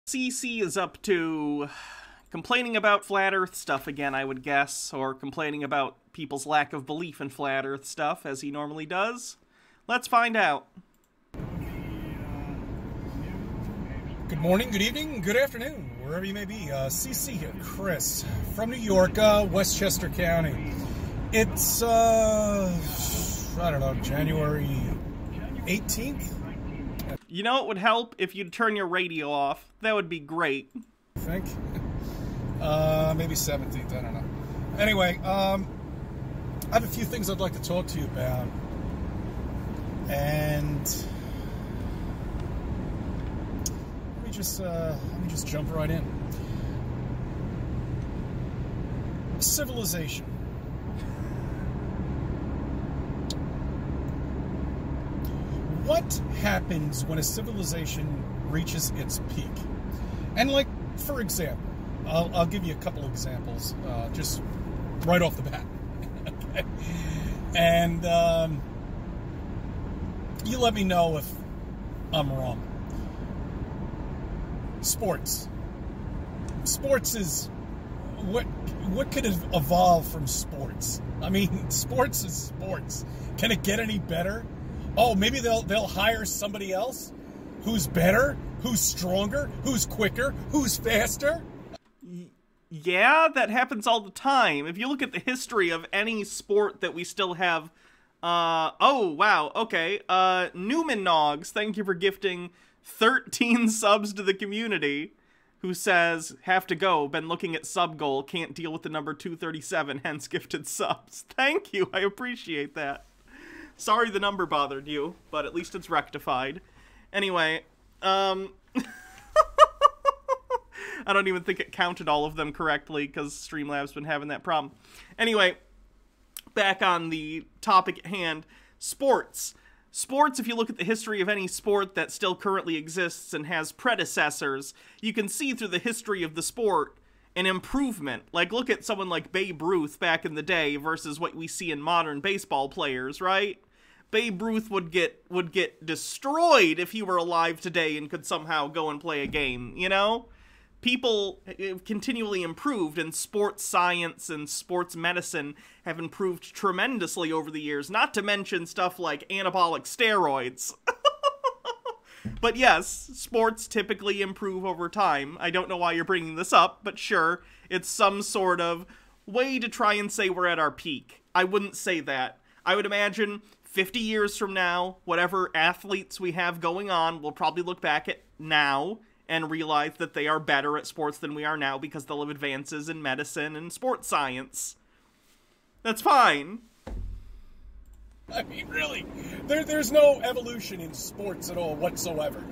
CC is up to complaining about flat earth stuff again, I would guess, or complaining about people's lack of belief in flat earth stuff, as he normally does. Let's find out. Good morning, good evening, good afternoon, wherever you may be. CC here, Chris, from New York, Westchester County. It's, I don't know, January 18th? You know, it would help if you'd turn your radio off. That would be great. I think. Maybe 17th, I don't know. Anyway, I have a few things I'd like to talk to you about. And let me just jump right in. Civilization. What happens when a civilization reaches its peak? And like, for example, I'll give you a couple examples, just right off the bat. Okay? And you let me know if I'm wrong. Sports. Sports is what could evolve from sports? I mean, sports is sports. Can it get any better? Oh, maybe they'll hire somebody else who's better, who's stronger, who's quicker, who's faster. Yeah, that happens all the time. If you look at the history of any sport that we still have, oh, wow, okay, Newman Noggs, thank you for gifting 13 subs to the community, who says, have to go, been looking at sub goal, can't deal with the number 237, hence gifted subs. Thank you, I appreciate that. Sorry the number bothered you, but at least it's rectified. Anyway, I don't even think it counted all of them correctly, because Streamlabs been having that problem. Anyway, back on the topic at hand, sports. Sports, if you look at the history of any sport that still currently exists and has predecessors, you can see through the history of the sport an improvement. Like, look at someone like Babe Ruth back in the day versus what we see in modern baseball players, right? Babe Ruth would get destroyed if he were alive today and could somehow go and play a game, you know? People have continually improved, and sports science and sports medicine have improved tremendously over the years, not to mention stuff like anabolic steroids. But yes, sports typically improve over time. I don't know why you're bringing this up, but sure, it's some sort of way to try and say we're at our peak. I wouldn't say that. I would imagine 50 years from now, whatever athletes we have going on, we'll probably look back at now and realize that they are better at sports than we are now because they'll have advances in medicine and sports science. That's fine. I mean, really, there's no evolution in sports at all whatsoever.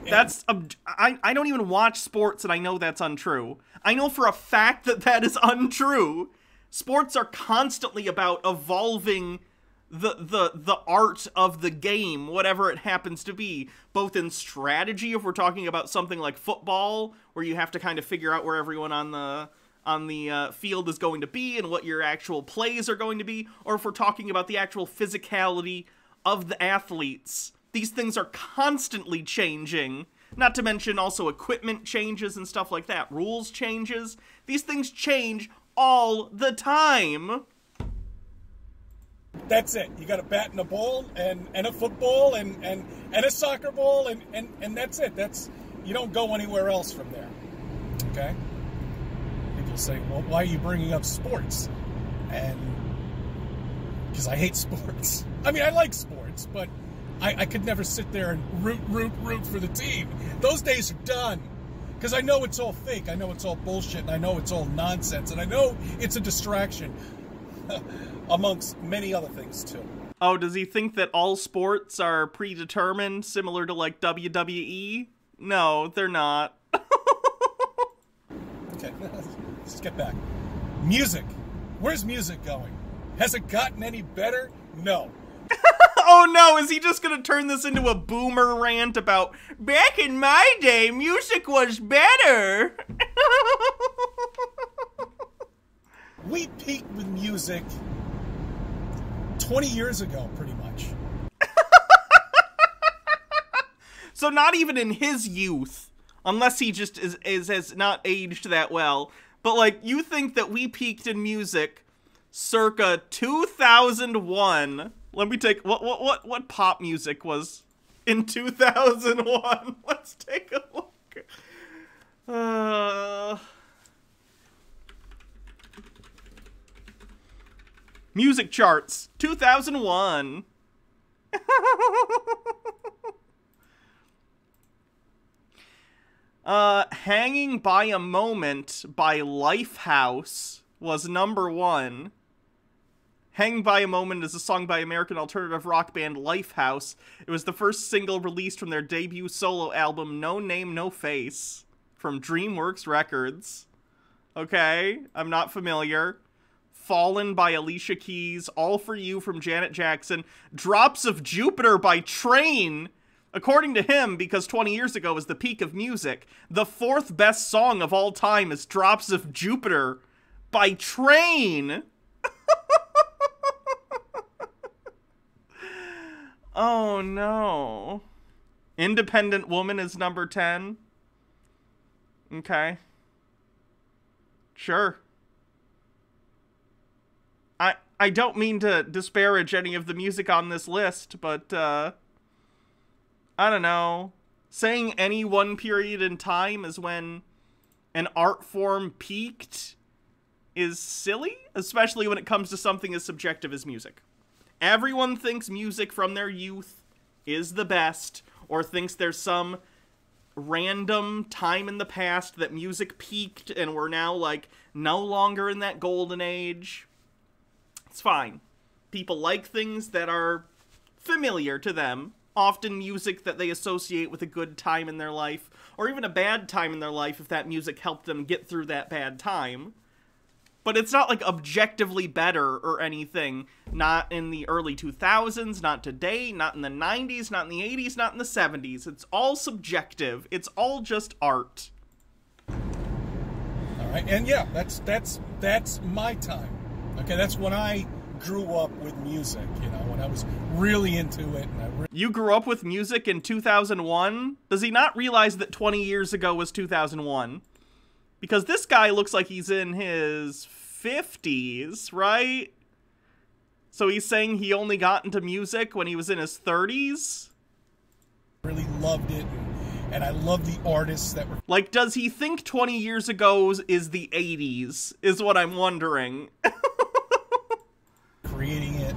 That's, I don't even watch sports and I know that's untrue. I know for a fact that that is untrue. Sports are constantly about evolving the art of the game, whatever it happens to be, both in strategy, if we're talking about something like football, where you have to kind of figure out where everyone on the field is going to be and what your actual plays are going to be, or if we're talking about the actual physicality of the athletes. These things are constantly changing, not to mention also equipment changes and stuff like that, rules changes. These things change all the time. That's it. You got a bat and a ball and a football and a soccer ball and that's it. You don't go anywhere else from there. Okay? People say, well, why are you bringing up sports? And because I hate sports. I mean, I like sports, but I could never sit there and root for the team. Those days are done. Because I know it's all fake. I know it's all bullshit. And I know it's all nonsense. And I know it's a distraction. Amongst many other things, too. Oh, does he think that all sports are predetermined, similar to, like, WWE? No, they're not. Okay, let's get back. Music. Where's music going? Has it gotten any better? No. Oh no, is he just gonna turn this into a boomer rant about, back in my day, music was better? We peaked with music 20 years ago, pretty much. So not even in his youth Unless he just has not aged that well. But, like, you think that we peaked in music circa 2001. Let me take... What pop music was in 2001? Let's take a look. Music charts, 2001. Hanging by a Moment by Lifehouse was #1. Hanging by a Moment is a song by American alternative rock band Lifehouse. It was the first single released from their debut solo album, No Name, No Face, from DreamWorks Records. Okay, I'm not familiar. Fallen by Alicia Keys, All For You from Janet Jackson, Drops of Jupiter by Train, according to him, because 20 years ago was the peak of music. The 4th best song of all time is Drops of Jupiter by Train. Oh no. Independent Woman is #10. Okay. Sure. I don't mean to disparage any of the music on this list, but, I don't know. Saying any one period in time is when an art form peaked is silly, especially when it comes to something as subjective as music. Everyone thinks music from their youth is the best, or thinks there's some random time in the past that music peaked and we're now, like, no longer in that golden age. It's fine. People like things that are familiar to them. Often music that they associate with a good time in their life, or even a bad time in their life if that music helped them get through that bad time. But it's not, like, objectively better or anything. Not in the early 2000s, not today, not in the 90s, not in the 80s, not in the 70s. It's all subjective. It's all just art. All right, and yeah, that's my time. Okay, that's when I grew up with music, you know, when I was really into it. And You grew up with music in 2001? Does he not realize that 20 years ago was 2001? Because this guy looks like he's in his 50s, right? So he's saying he only got into music when he was in his 30s? Really loved it, and I love the artists that were... Like, does he think 20 years ago is the 80s, is what I'm wondering. creating it.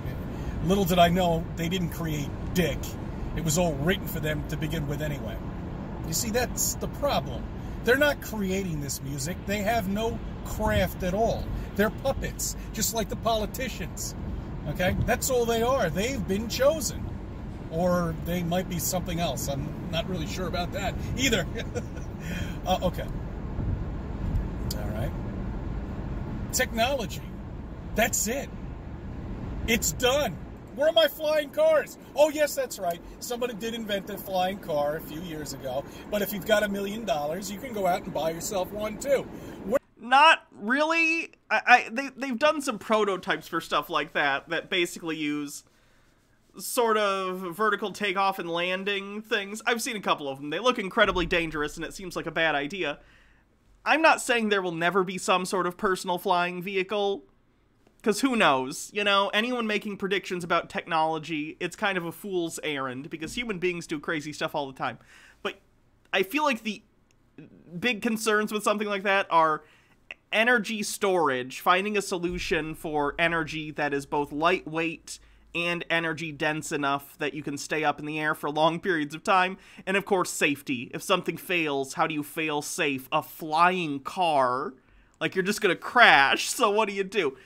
Little did I know, they didn't create Dick. It was all written for them to begin with anyway. You see, that's the problem. They're not creating this music. They have no craft at all. They're puppets, just like the politicians. Okay? That's all they are. They've been chosen. Or they might be something else. I'm not really sure about that either. Okay. All right. Technology. That's it. It's done. Where are my flying cars? Oh, yes, that's right. Somebody did invent a flying car a few years ago. But if you've got $1 million, you can go out and buy yourself one, too. Not really. They've done some prototypes for stuff like that basically use sort of vertical takeoff and landing things. I've seen a couple of them. They look incredibly dangerous, and it seems like a bad idea. I'm not saying there will never be some sort of personal flying vehicle, because who knows? You know, anyone making predictions about technology, it's kind of a fool's errand, because human beings do crazy stuff all the time. But I feel like the big concerns with something like that are energy storage, finding a solution for energy that is both lightweight and energy dense enough that you can stay up in the air for long periods of time, and of course safety. If something fails, how do you fail safe? A flying car? Like, you're just gonna crash, so what do?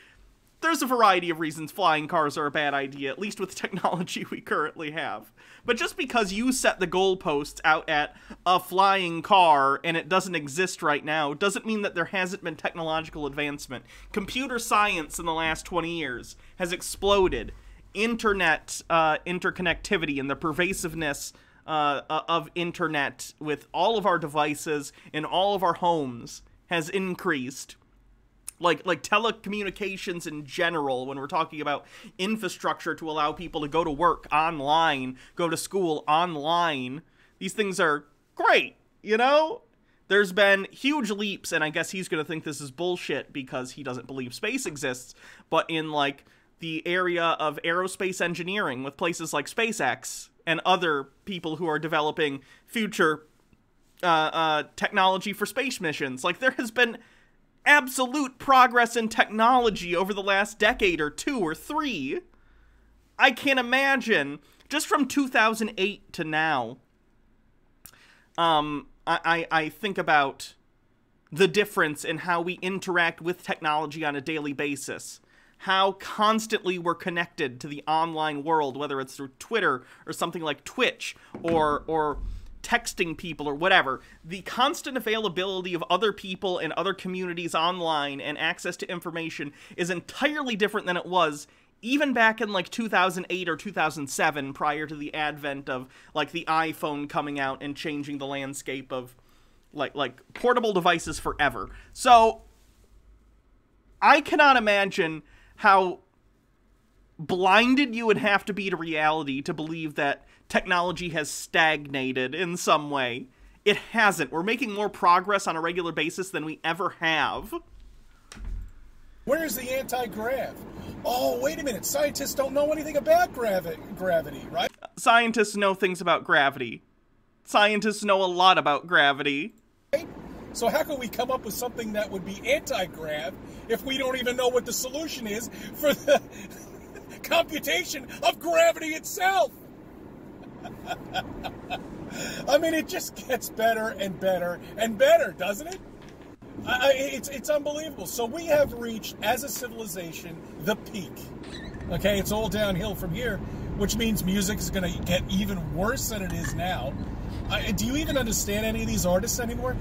There's a variety of reasons flying cars are a bad idea, at least with the technology we currently have. But just because you set the goalposts out at a flying car and it doesn't exist right now, doesn't mean that there hasn't been technological advancement. Computer science in the last 20 years has exploded. Internet interconnectivity and the pervasiveness of internet with all of our devices in all of our homes has increased. Like telecommunications in general, when we're talking about infrastructure to allow people to go to work online, go to school online, these things are great, you know? There's been huge leaps, and I guess he's going to think this is bullshit because he doesn't believe space exists, but in, like, the area of aerospace engineering with places like SpaceX and other people who are developing future technology for space missions. Like, there has been absolute progress in technology over the last decade or 2 or 3. I can't imagine, just from 2008 to now, I think about the difference in how we interact with technology on a daily basis. How constantly we're connected to the online world, whether it's through Twitter or something like Twitch or texting people or whatever. The constant availability of other people and other communities online and access to information is entirely different than it was even back in like 2008 or 2007, prior to the advent of like the iPhone coming out and changing the landscape of like portable devices forever. So I cannot imagine how blinded you would have to be to reality to believe that technology has stagnated in some way. It hasn't. We're making more progress on a regular basis than we ever have. Where's the anti-grav? Oh, wait a minute. Scientists don't know anything about gravity, right? Scientists know things about gravity. Scientists know a lot about gravity. So how can we come up with something that would be anti-grav if we don't even know what the solution is for the computation of gravity itself? I mean, it just gets better and better and better, doesn't it? It's unbelievable. So we have reached, as a civilization, the peak. Okay, it's all downhill from here, which means music is going to get even worse than it is now. Do you even understand any of these artists anymore?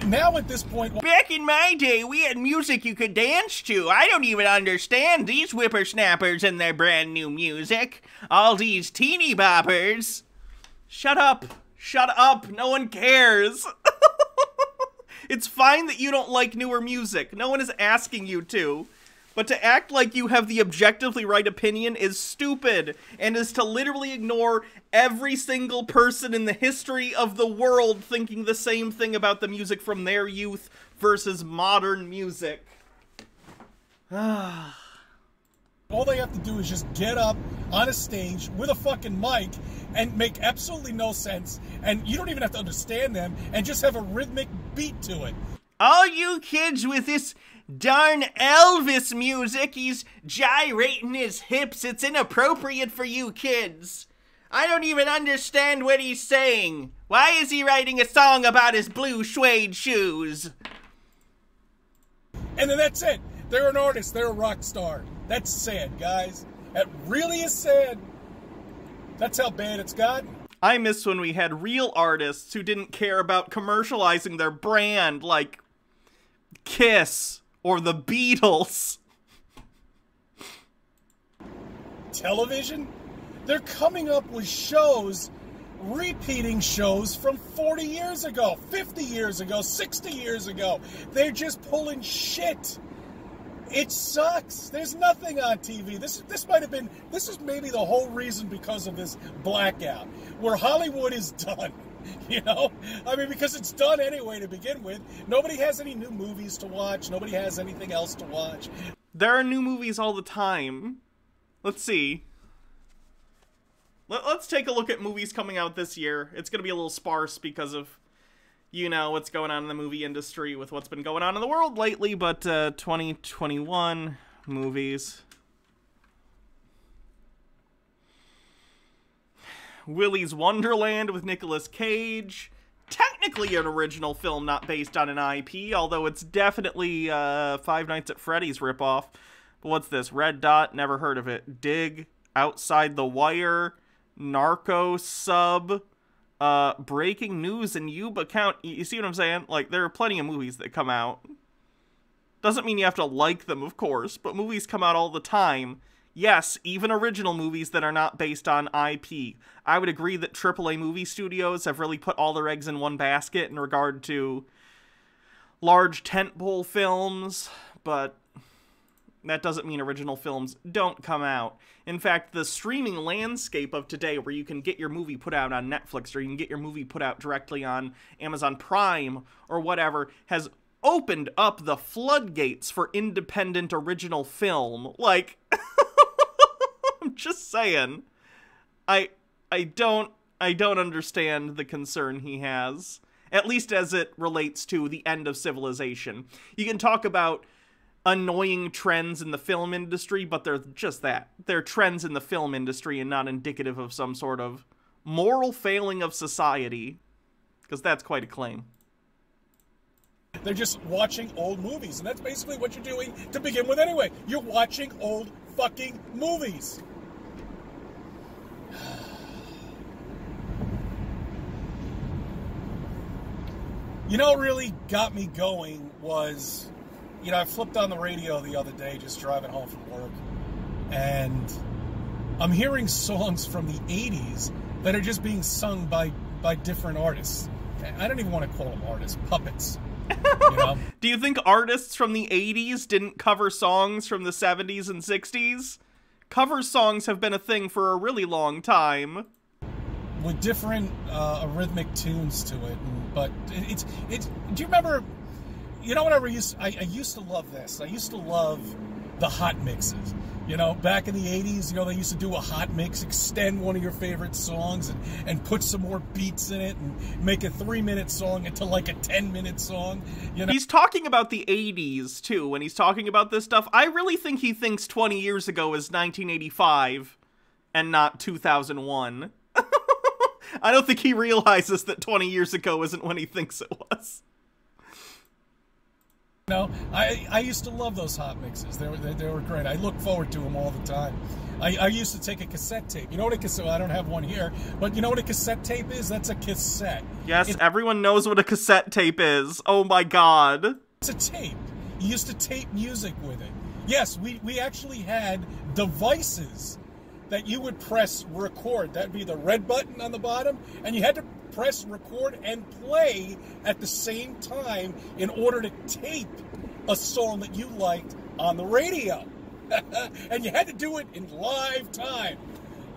Now at this point... Back in my day, we had music you could dance to. I don't even understand these whippersnappers and their brand new music. All these teeny boppers. Shut up. Shut up. No one cares. It's fine that you don't like newer music. No one is asking you to. But to act like you have the objectively right opinion is stupid, and is to literally ignore every single person in the history of the world thinking the same thing about the music from their youth versus modern music. All they have to do is just get up on a stage with a fucking mic and make absolutely no sense, and you don't even have to understand them, and just have a rhythmic beat to it. All you kids with this darn Elvis music, he's gyrating his hips, it's inappropriate for you kids. I don't even understand what he's saying. Why is he writing a song about his blue suede shoes? And then that's it. They're an artist, they're a rock star. That's sad, guys. That really is sad. That's how bad it's gotten. I miss when we had real artists who didn't care about commercializing their brand, like Kiss or the Beatles. Television? They're coming up with shows, repeating shows from 40 years ago, 50 years ago, 60 years ago. They're just pulling shit. It sucks. There's nothing on TV. This is maybe the whole reason because of this blackout, where Hollywood is done. You know? I mean, because it's done anyway to begin with. Nobody has any new movies to watch. Nobody has anything else to watch. There are new movies all the time. Let's see. Let's take a look at movies coming out this year. It's going to be a little sparse because of, you know, what's going on in the movie industry with what's been going on in the world lately, but 2021 movies. Willy's Wonderland with Nicolas Cage. Technically an original film, not based on an IP, although it's definitely Five Nights at Freddy's ripoff. But what's this? Red Dot, never heard of it. Dig, Outside the Wire, Narco Sub, Breaking News, and Yuba Count. You see what I'm saying? Like, there are plenty of movies that come out. Doesn't mean you have to like them, of course, but movies come out all the time. Yes, even original movies that are not based on IP. I would agree that AAA movie studios have really put all their eggs in one basket in regard to large tentpole films, but That doesn't mean original films don't come out. In fact, the streaming landscape of today, where you can get your movie put out on Netflix, or you can get your movie put out directly on Amazon Prime, or whatever, has opened up the floodgates for independent original film. Like, I'm just saying. I don't understand the concern he has, at least as it relates to the end of civilization. You can talk about annoying trends in the film industry, but they're just that. They're trends in the film industry and not indicative of some sort of moral failing of society, because that's quite a claim. They're just watching old movies, and that's basically what you're doing to begin with anyway. You're watching old fucking movies. You know what really got me going was, you know, I flipped on the radio the other day just driving home from work, and I'm hearing songs from the 80s that are just being sung by different artists. I don't even want to call them artists, puppets. You know? Do you think artists from the 80s didn't cover songs from the 70s and 60s? Cover songs have been a thing for a really long time. With different rhythmic tunes to it, but it's. Do you remember? You know what I used to love this. I used to love the hot mixes. You know, back in the 80s, you know, they used to do a hot mix, extend one of your favorite songs and put some more beats in it and make a 3-minute song into like a 10-minute song. You know? He's talking about the 80s, too, when he's talking about this stuff. I really think he thinks 20 years ago is 1985 and not 2001. I don't think he realizes that 20 years ago isn't when he thinks it was. No, I used to love those hot mixes. They were great. I look forward to them all the time. I used to take a cassette tape. You know what a cassette? Well, I don't have one here, but you know what a cassette tape is? That's a cassette. Yes, everyone knows what a cassette tape is. Oh my god. It's a tape. You used to tape music with it. Yes, we actually had devices that you would press record. That'd be the red button on the bottom, and you had to press record and play at the same time in order to tape a song that you liked on the radio. And you had to do it in live time.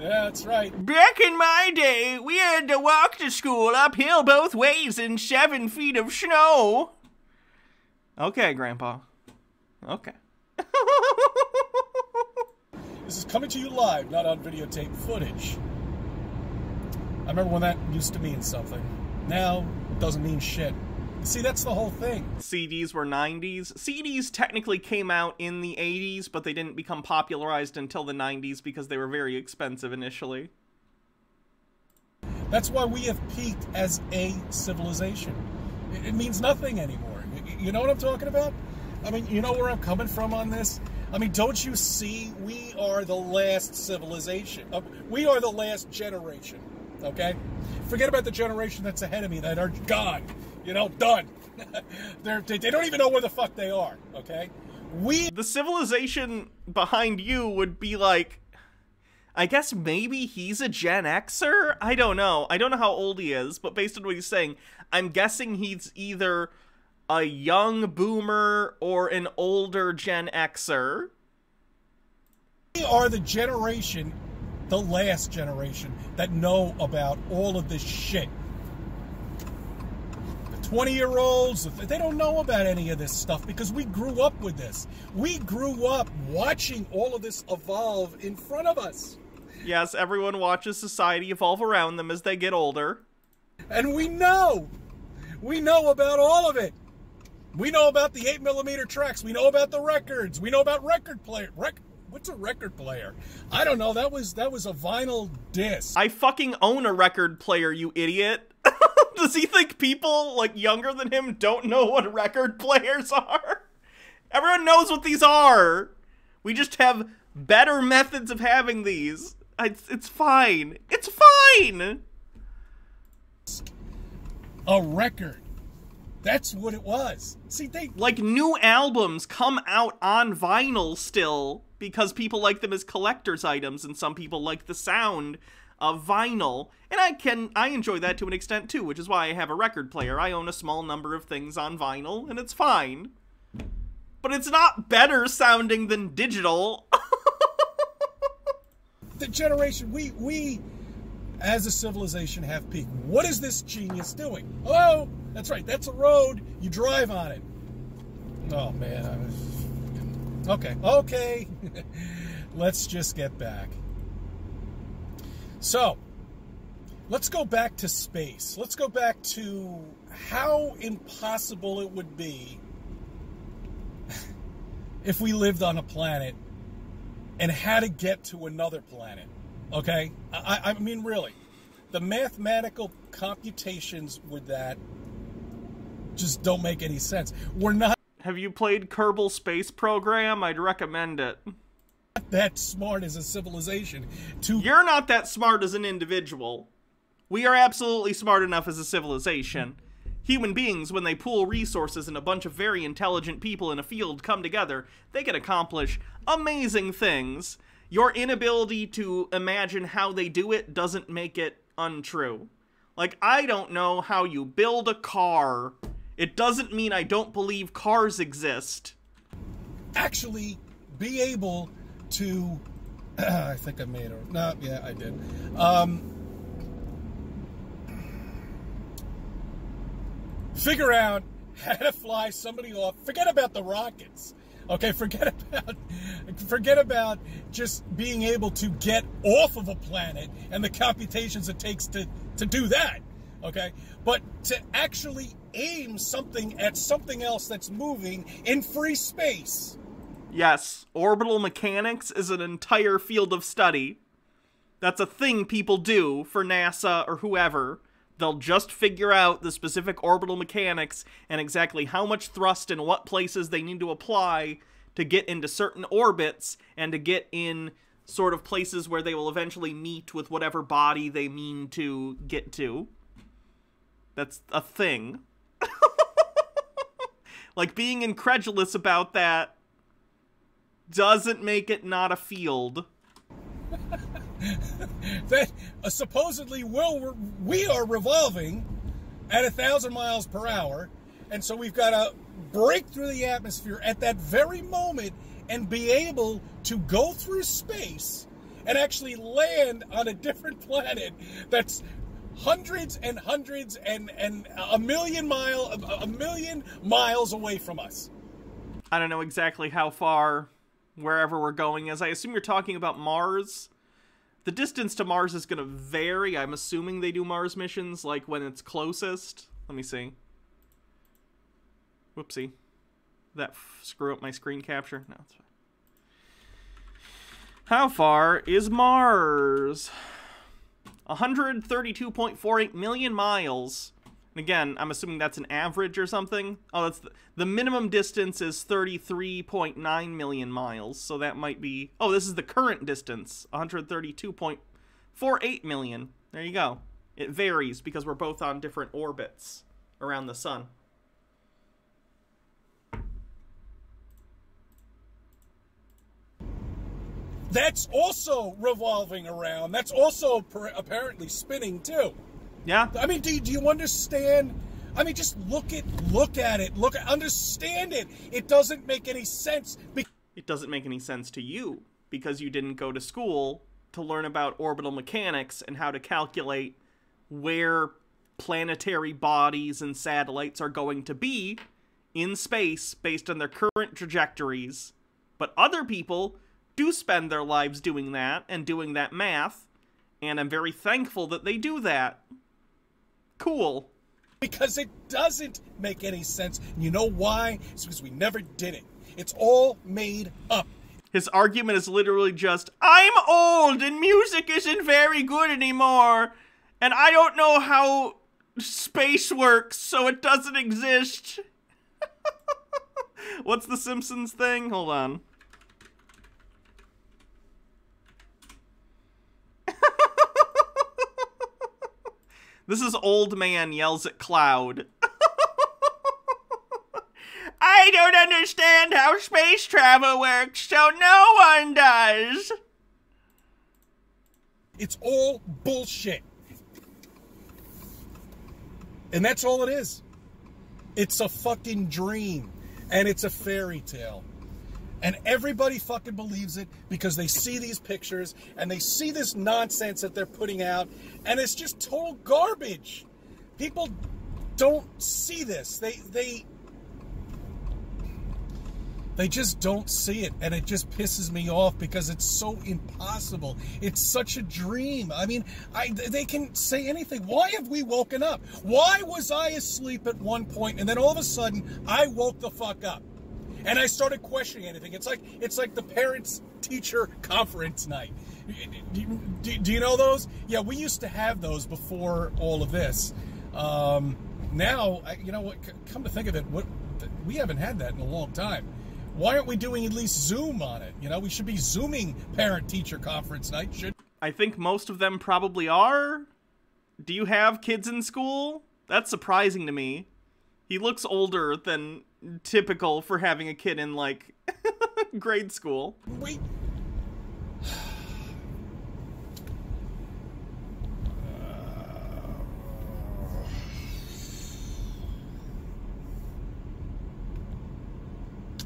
Yeah, that's right. Back in my day, we had to walk to school uphill both ways in 7 feet of snow. Okay, Grandpa. Okay. This is coming to you live, not on videotape footage. I remember when that used to mean something. Now, it doesn't mean shit. See, that's the whole thing. CDs were 90s. CDs technically came out in the 80s, but they didn't become popularized until the 90s because they were very expensive initially. That's why we have peaked as a civilization. It means nothing anymore. You know what I'm talking about? I mean, you know where I'm coming from on this? I mean, don't you see? We are the last civilization. We are the last generation, okay? Forget about the generation that's ahead of me that are gone. You know, done. They don't even know where the fuck they are, okay? The civilization behind you would be like, I guess maybe he's a Gen Xer? I don't know. I don't know how old he is, but based on what he's saying, I'm guessing he's either a young boomer or an older Gen Xer. We are the generation, the last generation, that know about all of this shit. The 20-year-olds, they don't know about any of this stuff because we grew up with this. We grew up watching all of this evolve in front of us. Yes, everyone watches society evolve around them as they get older. And we know about all of it. We know about the 8mm tracks. We know about the records. We know about record player. What's a record player? I don't know. That was a vinyl disc. I fucking own a record player, you idiot. Does he think people, like, younger than him don't know what record players are? Everyone knows what these are. We just have better methods of having these. It's fine. It's fine. A record. That's what it was. See, like, new albums come out on vinyl still because people like them as collector's items and some people like the sound of vinyl. And I enjoy that to an extent too, which is why I have a record player. I own a small number of things on vinyl and it's fine. but it's not better sounding than digital. The generation, we as a civilization have peaked. What is this genius doing? Hello? That's right, that's a road. You drive on it. Oh, man. Okay. Let's just get back. So, let's go back to space. Let's go back to how impossible it would be if we lived on a planet and had to get to another planet. Okay? I mean, really. The mathematical computations with that just don't make any sense. We're not... Have you played Kerbal Space Program? I'd recommend it. That smart as a civilization to... You're not that smart as an individual. We are absolutely smart enough as a civilization. Human beings, when they pool resources and a bunch of very intelligent people in a field come together, they can accomplish amazing things. Your inability to imagine how they do it doesn't make it untrue. Like, I don't know how you build a car. It doesn't mean I don't believe cars exist. Actually be able to... I think I made her. No, yeah, I did. Figure out how to fly somebody off. Forget about the rockets. Okay, forget about just being able to get off of a planet and the computations it takes to do that. Okay, but to actually aim something at something else that's moving in free space. Yes, orbital mechanics is an entire field of study. That's a thing people do for NASA or whoever. They'll just figure out the specific orbital mechanics and exactly how much thrust and what places they need to apply to get into certain orbits and to get in sort of places where they will eventually meet with whatever body they mean to get to. That's a thing. Like, being incredulous about that doesn't make it not a field. That supposedly we are revolving at 1,000 miles per hour, and so we've got to break through the atmosphere at that very moment and be able to go through space and actually land on a different planet that's hundreds and hundreds and a million miles away from us. I don't know exactly how far wherever we're going is. I assume you're talking about Mars. The distance to Mars is going to vary. I'm assuming they do Mars missions, like, when it's closest. Let me see. Whoopsie. Did that screw up my screen capture? No, it's fine. How far is Mars? 132.48 million miles. And again, I'm assuming that's an average or something. Oh, that's the minimum distance is 33.9 million miles. So that might be... Oh, this is the current distance. 132.48 million. There you go. It varies because we're both on different orbits around the sun. That's also revolving around. That's also apparently spinning too. Yeah. I mean, do you understand? I mean, just look at it. Understand it. It doesn't make any sense. It doesn't make any sense to you because you didn't go to school to learn about orbital mechanics and how to calculate where planetary bodies and satellites are going to be in space based on their current trajectories. But other people do spend their lives doing that and doing that math, and I'm very thankful that they do that. Cool. Because it doesn't make any sense. You know why? It's because we never did it. It's all made up. His argument is literally just, I'm old and music isn't very good anymore, and I don't know how space works, so it doesn't exist. What's the Simpsons thing? Hold on. This is old man yells at cloud. I don't understand how space travel works, so no one does. It's all bullshit. And that's all it is. It's a fucking dream. and it's a fairy tale. And everybody fucking believes it because they see these pictures and they see this nonsense that they're putting out, and it's just total garbage. People don't see this. They just don't see it, and it just pisses me off because it's so impossible. It's such a dream. I mean, they can say anything. Why have we woken up? Why was I asleep at one point, and then all of a sudden I woke the fuck up? And I started questioning anything. It's like the parents-teacher conference night. Do you know those? Yeah, we used to have those before all of this. Now, you know what? Come to think of it, we haven't had that in a long time. Why aren't we doing at least Zoom on it? You know, we should be Zooming parent-teacher conference night. I think most of them probably are. Do you have kids in school? That's surprising to me. He looks older than typical for having a kid in, like, grade school. Wait.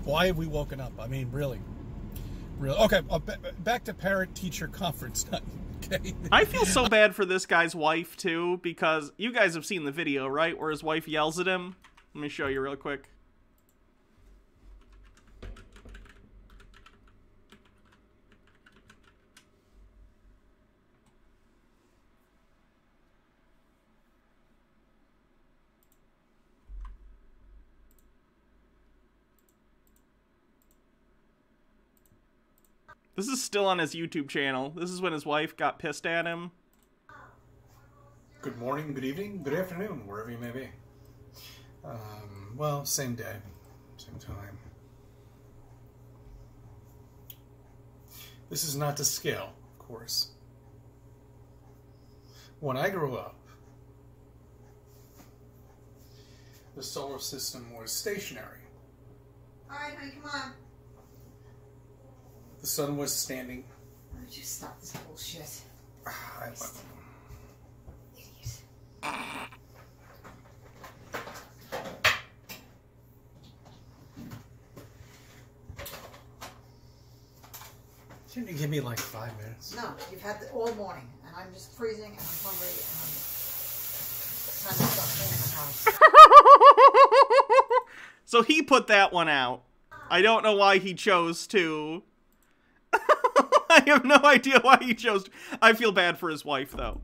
Why have we woken up? I mean, really. Okay, back to parent-teacher conference night. Okay. I feel so bad for this guy's wife, too, because you guys have seen the video, right? Where his wife yells at him. Let me show you real quick. This is still on his YouTube channel. This is when his wife got pissed at him. Good morning, good evening, good afternoon, wherever you may be. Well, same day, same time. This is not to scale, of course. When I grew up, the solar system was stationary. All right, honey, come on. The sun was standing. Why don't you stop this bullshit? Idiot. Shouldn't you give me like 5 minutes? No, you've had it all morning, and I'm just freezing, and I'm hungry, and I'm trying to stop cleaning the house. So he put that one out. I don't know why he chose to. I have no idea why he chose to. I feel bad for his wife, though.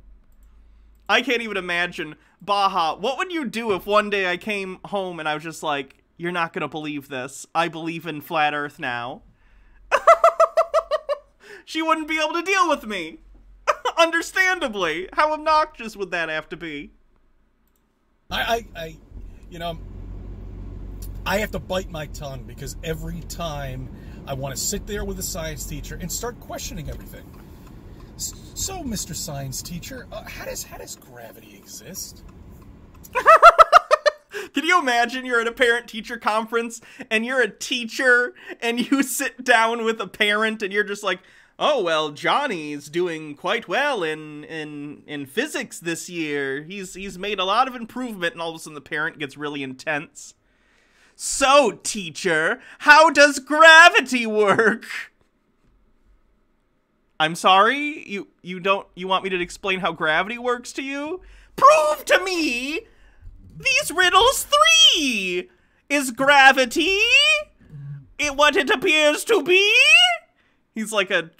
I can't even imagine. Baha, what would you do if one day I came home and I was just like, you're not going to believe this. I believe in flat Earth now. She wouldn't be able to deal with me. Understandably. How obnoxious would that have to be? You know, I have to bite my tongue because every time I want to sit there with a science teacher and start questioning everything. So, Mr. Science Teacher, how does gravity exist? Can you imagine you're at a parent-teacher conference and you're a teacher and you sit down with a parent and you're just like, oh, well, Johnny's doing quite well in physics this year. He's made a lot of improvement, and all of a sudden the parent gets really intense. So, teacher, how does gravity work? I'm sorry? You want me to explain how gravity works to you? Prove to me these riddles 3! Is gravity what it appears to be? He's like a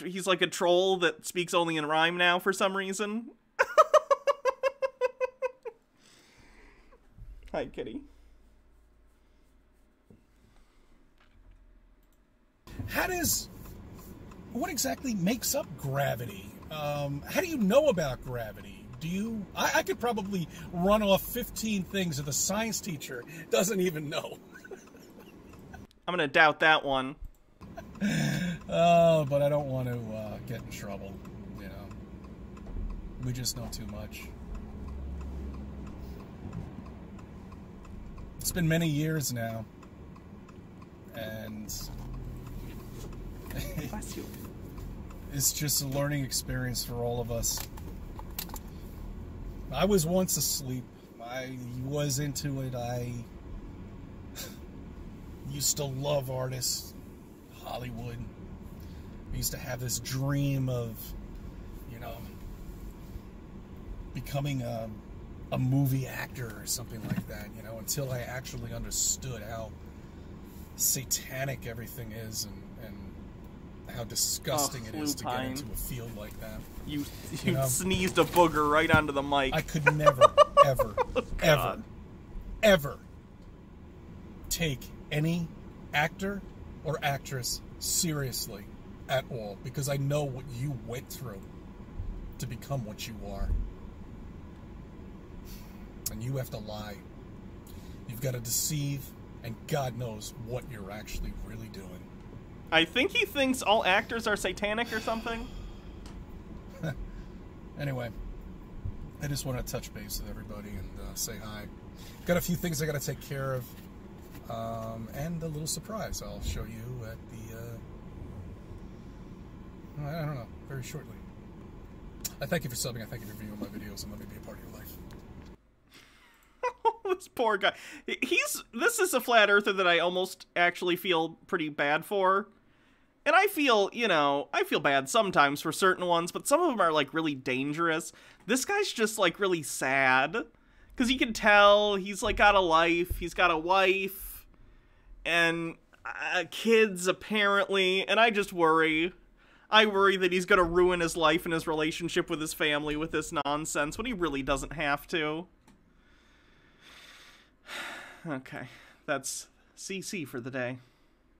troll that speaks only in rhyme now for some reason. Hi, kitty. What exactly makes up gravity? How do you know about gravity? I could probably run off 15 things that the science teacher doesn't even know. I'm gonna doubt that one. Oh, but I don't want to get in trouble, you know. We just know too much. It's been many years now. And Bless you. It's just a learning experience for all of us. I was once asleep. I was into it. used to love artists, Hollywood. I used to have this dream of, you know, becoming a movie actor or something like that, you know, until I actually understood how satanic everything is and how disgusting it is to get into a field like that. You know, sneezed a booger right onto the mic. I could never, ever take any actor or actress seriously at all, because I know what you went through to become what you are. And you have to lie. You've got to deceive, and God knows what you're actually really doing. I think he thinks all actors are satanic or something. Anyway, I just want to touch base with everybody and say hi. Got a few things I got to take care of, and a little surprise I'll show you at the, I don't know, very shortly. I thank you for subbing, I thank you for viewing my videos, and let me be a part of your life. This poor guy. This is a flat earther that I almost actually feel pretty bad for. And I feel, you know, I feel bad sometimes for certain ones, but some of them are, like, really dangerous. This guy's just, like, really sad. Because you can tell he's, like, got a life. He's got a wife. And kids, apparently. And I just worry. I worry that he's going to ruin his life and his relationship with his family with this nonsense when he really doesn't have to. Okay. That's CC for the day.